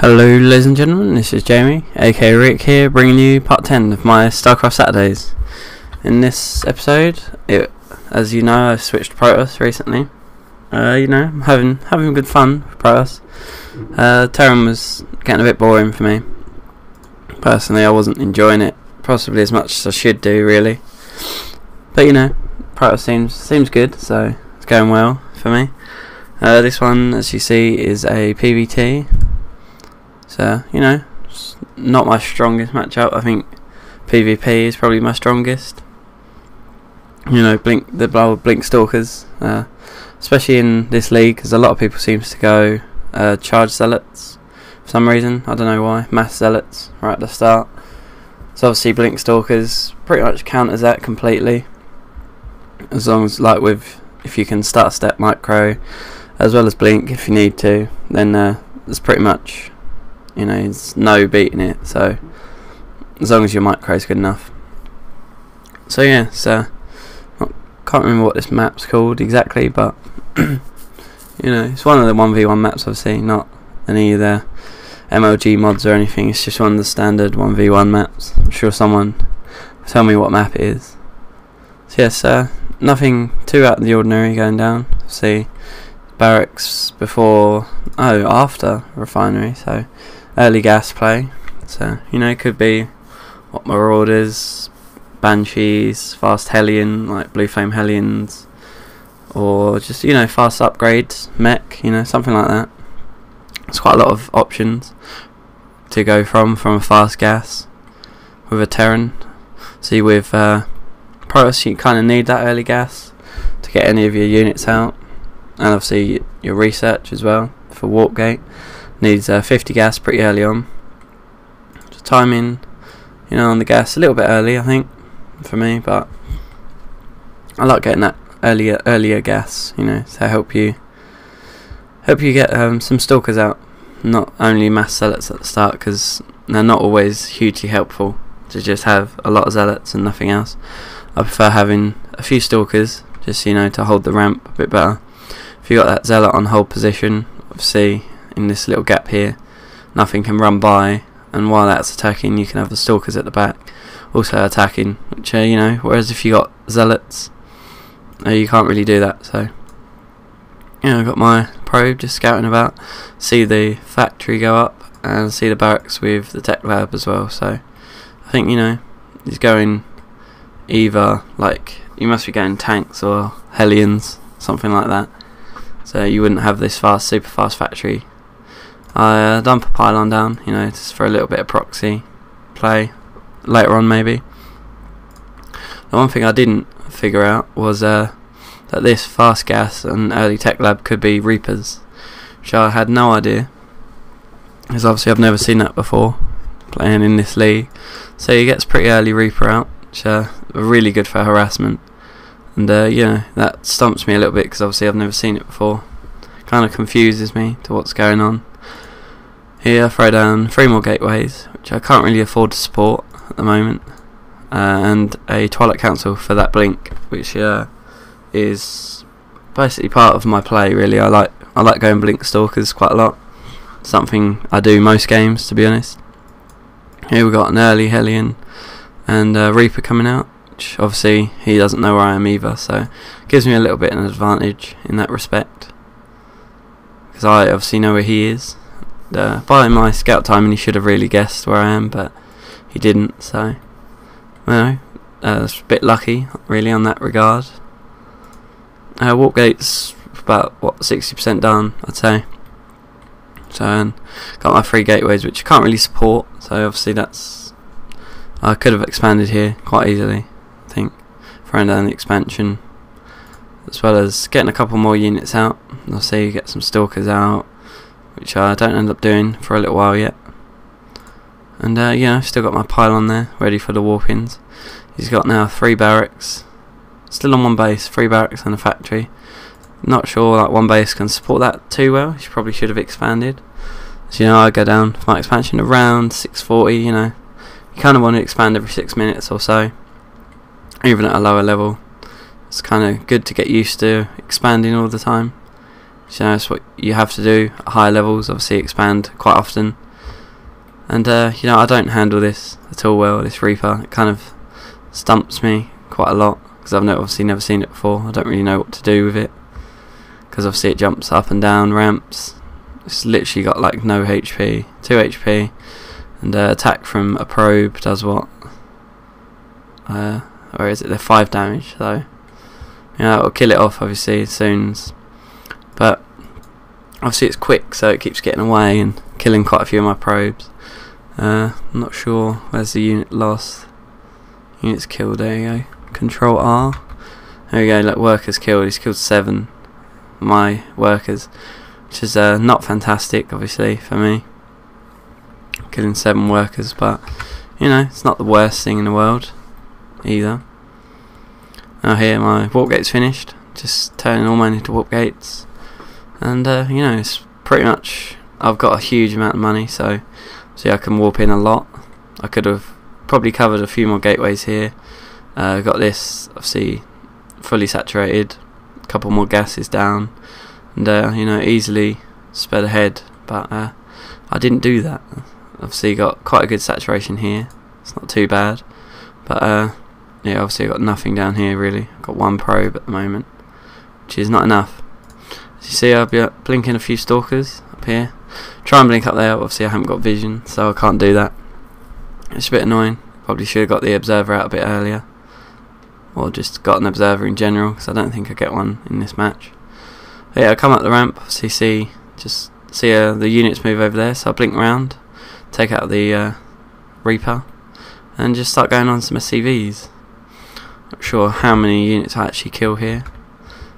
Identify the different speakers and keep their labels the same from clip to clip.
Speaker 1: Hello ladies and gentlemen, this is Jamie, aka Rick here, bringing you part 10 of my Starcraft Saturdays. In this episode, as you know, I switched to Protoss recently. I'm having good fun with Protoss. Terran was getting a bit boring for me. Personally, I wasn't enjoying it possibly as much as I should do, really. But Protoss seems good, so it's going well for me. This one, as you see, is a PvT. So, it's not my strongest matchup. I think PvP is probably my strongest. Blink Stalkers, especially in this league, because a lot of people seem to go Charge Zealots for some reason. I don't know why. Mass Zealots right at the start. So obviously Blink Stalkers pretty much counters that completely. As long as, if you can start step micro, as well as Blink if you need to, then there's pretty much... it's no beating it, so as long as your micro is good enough. So yeah, can't remember what this map's called exactly, but it's one of the 1v1 maps, obviously, not any of the MLG mods or anything. It's just one of the standard 1v1 maps. I'm sure someone will tell me what map it is. So yes, nothing too out of the ordinary going down. See, barracks after refinery, so early gas play. So it could be what Marauders, Banshees, fast Hellion like Blue Flame Hellions, or just fast upgrades mech, something like that. It's quite a lot of options to go from a fast gas with a Terran. See, with Protoss you kind of need that early gas to get any of your units out, and obviously your research as well for Warp Gate needs 50 gas pretty early on. Just timing, on the gas a little bit early, I think, for me, but I like getting that earlier gas, to help you get some stalkers out, not only mass zealots at the start, because they're not always hugely helpful to just have a lot of zealots and nothing else. I prefer having a few stalkers, just to hold the ramp a bit better. If you got that zealot on hold position, obviously in this little gap here, nothing can run by, and while that's attacking you can have the stalkers at the back also attacking, which whereas if you got zealots you can't really do that. So I've got my probe just scouting about, see the factory go up and see the barracks with the tech lab as well. So I think he's going either you must be getting tanks or Hellions, something like that, so you wouldn't have this super fast factory. I dump a pylon down, just for a little bit of proxy play later on maybe. The one thing I didn't figure out was that this fast gas and early tech lab could be Reapers, which I had no idea, because obviously I've never seen that before playing in this league. So he gets pretty early Reaper out, which are really good for harassment, and that stumps me a little bit, because obviously I've never seen it before. Kind of confuses me to what's going on. Here I throw down 3 more gateways, which I can't really afford to support at the moment, and a Twilight Council for that blink, which is basically part of my play, really. I like going blink stalkers quite a lot. Something I do most games, to be honest. Here we got an early Hellion and Reaper coming out, which obviously he doesn't know where I am either, so it gives me a little bit of an advantage in that respect, because I obviously know where he is. By my scout timing he should have really guessed where I am, but he didn't, so it's a bit lucky really on that regard. Warp Gate's about 60% done, I'd say. So got my 3 gateways, which I can't really support, so obviously I could have expanded here quite easily, I think, throwing down the expansion, as well as getting a couple more units out. I'll see, get some stalkers out, which I don't end up doing for a little while yet. And I've still got my pylon there, ready for the warp-ins. He's got now 3 barracks, still on 1 base, 3 barracks and a factory. Not sure one base can support that too well. He probably should have expanded. So I go down for my expansion around 640. You kind of want to expand every 6 minutes or so, even at a lower level. It's kind of good to get used to expanding all the time. So that's what you have to do at higher levels, obviously expand quite often. And you know, I don't handle this at all well, this Reaper. It kind of stumps me quite a lot, because I've obviously never seen it before. I don't really know what to do with it, because obviously it jumps up and down ramps. It's literally got like no HP, 2 HP, and attack from a probe does what? Or is it? They're 5 damage, so yeah, it'll kill it off obviously as soon as. But obviously it's quick, so it keeps getting away and killing quite a few of my probes. I'm not sure where's the unit lost. Unit's killed. There you go. Control R. There we go. Look, workers killed. He's killed 7 my workers, which is not fantastic, obviously, for me. Killing 7 workers, but you know, it's not the worst thing in the world either. Now here my warp gate's finished. Just turning all mine into warp gates, and you know, it's pretty much. I've got a huge amount of money, so see, I can warp in a lot. I could have probably covered a few more gateways here. Got this obviously fully saturated, a couple more gases down, and you know, easily sped ahead. But I didn't do that. Obviously got quite a good saturation here. It's not too bad, but yeah, obviously I got nothing down here really. I've got 1 probe at the moment, which is not enough. As you see, I'll be blinking a few stalkers up here. Try and blink up there. Obviously I haven't got vision, so I can't do that. It's a bit annoying. Probably should have got the observer out a bit earlier, or just got an observer in general, because I don't think I get one in this match. But yeah, I come up the ramp. Just see the units move over there, so I blink around, take out the Reaper, and just start going on some SCVs. Not sure how many units I actually kill here.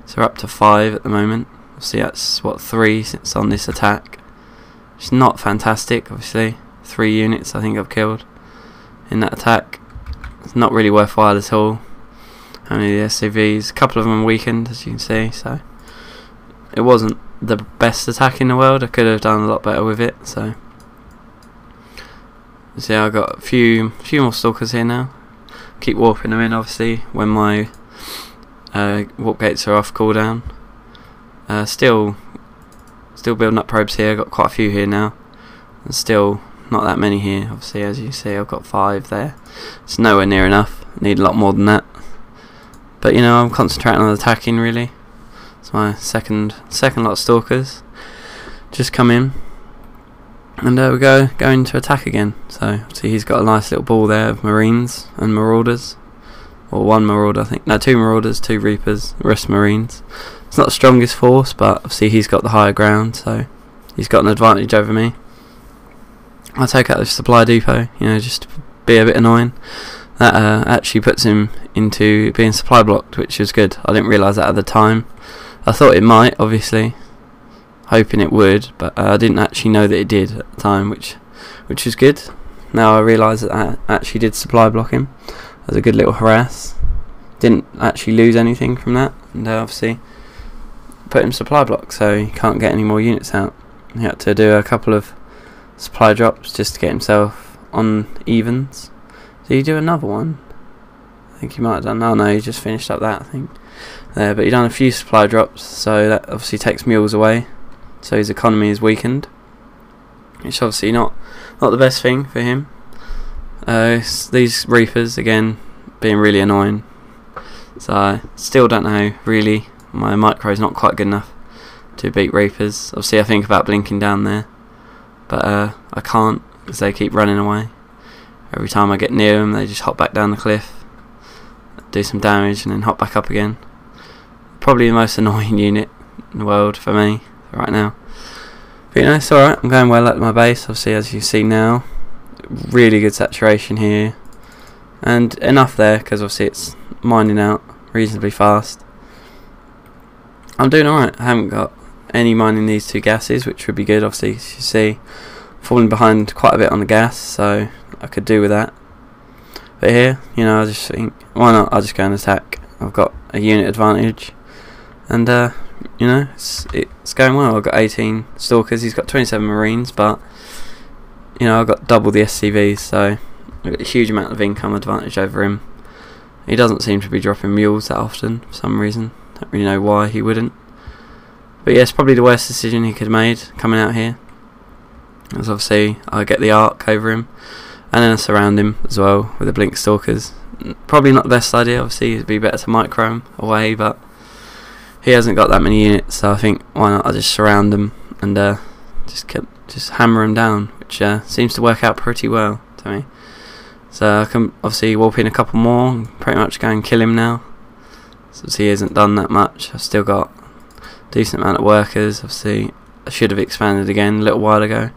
Speaker 1: So we're up to 5 at the moment. See, that's what, 3 since on this attack. It's not fantastic, obviously. 3 units I think I've killed in that attack. It's not really worthwhile at all. How many of the SCVs? A couple of them are weakened, as you can see. So it wasn't the best attack in the world. I could have done a lot better with it. So see, I've got a few more stalkers here now. Keep warping them in, obviously, when my warp gates are off cooldown. Still building up probes here. I've got quite a few here now, and still not that many here. Obviously, as you see, I've got 5 there. It's nowhere near enough. I need a lot more than that. But you know, I'm concentrating on attacking really. It's my second lot of stalkers just come in, and we go into attack again. So see, he's got a nice little ball there of Marines and Marauders, or 1 Marauder I think. No, 2 Marauders, 2 Reapers, the rest Marines. It's not the strongest force, but obviously he's got the higher ground, so he's got an advantage over me. I take out the supply depot, you know, just to be a bit annoying. That actually puts him into being supply blocked, which is good. I didn't realise that at the time. I thought it might, obviously, hoping it would, but I didn't actually know that it did at the time, which was good. Now I realise that I actually did supply block him. That was a good little harass. Didn't actually lose anything from that, and obviously put him supply block, so he can't get any more units out. He had to do a couple of supply drops just to get himself on evens. Did he do another one? I think he might have done. Oh no, he just finished up that, I think. There, but he done a few supply drops, so that obviously takes mules away, so his economy is weakened, which obviously not the best thing for him. These Reapers again being really annoying, so I still don't know really. My micro is not quite good enough to beat Reapers. Obviously I think about blinking down there, but I can't, because they keep running away. Every time I get near them they just hop back down the cliff, do some damage, and then hop back up again. Probably the most annoying unit in the world for me right now. But you know, it's alright, I'm going well at my base. Obviously, as you see now, really good saturation here, and enough there, because obviously it's mining out reasonably fast. I'm doing alright. I haven't got any mining these 2 gases, which would be good. Obviously, as you see, falling behind quite a bit on the gas, so I could do with that. But here, you know, I just think, why not? I'll just go and attack. I've got a unit advantage, and you know, it's going well. I've got 18 stalkers. He's got 27 Marines, but you know, I've got double the SCVs, so I've got a huge amount of income advantage over him. He doesn't seem to be dropping mules that often for some reason. Don't really know why he wouldn't. But yeah, it's probably the worst decision he could have made coming out here. as obviously I get the arc over him, and then I surround him as well with the blink stalkers. Probably not the best idea, obviously it'd be better to micro him away, but he hasn't got that many units, so I think why not I just surround him and just hammer him down, which seems to work out pretty well to me. So I can obviously warp in a couple more and pretty much go and kill him now. So obviously he hasn't done that much. I've still got a decent amount of workers. Obviously I should have expanded again a little while ago.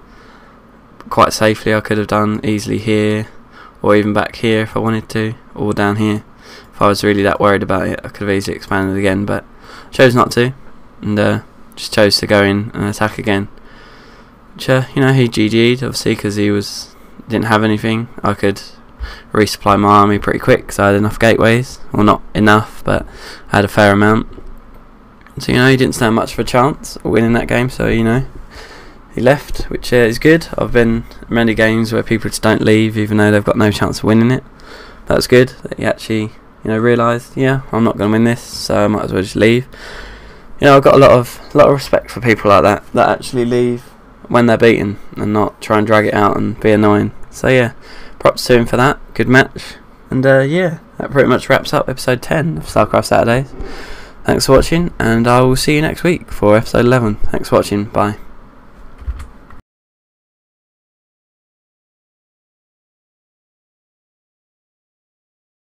Speaker 1: Quite safely I could have done easily here, or even back here if I wanted to, or down here. If I was really that worried about it, I could have easily expanded again, but chose not to, and just chose to go in and attack again. Which, he GG'd obviously because he didn't have anything. I could resupply my army pretty quick because I had enough gateways. Well, not enough, but I had a fair amount. So he didn't stand much of a chance of winning that game. So he left, which is good. I've been in many games where people just don't leave even though they've got no chance of winning it. That was good that he actually realised, I'm not going to win this, so I might as well just leave. I've got a lot of respect for people like that actually leave when they're beaten and not try and drag it out and be annoying. So props to him for that. Good match. And that pretty much wraps up episode 10 of Starcraft Saturdays. Thanks for watching, and I will see you next week for episode 11. Thanks for watching. Bye.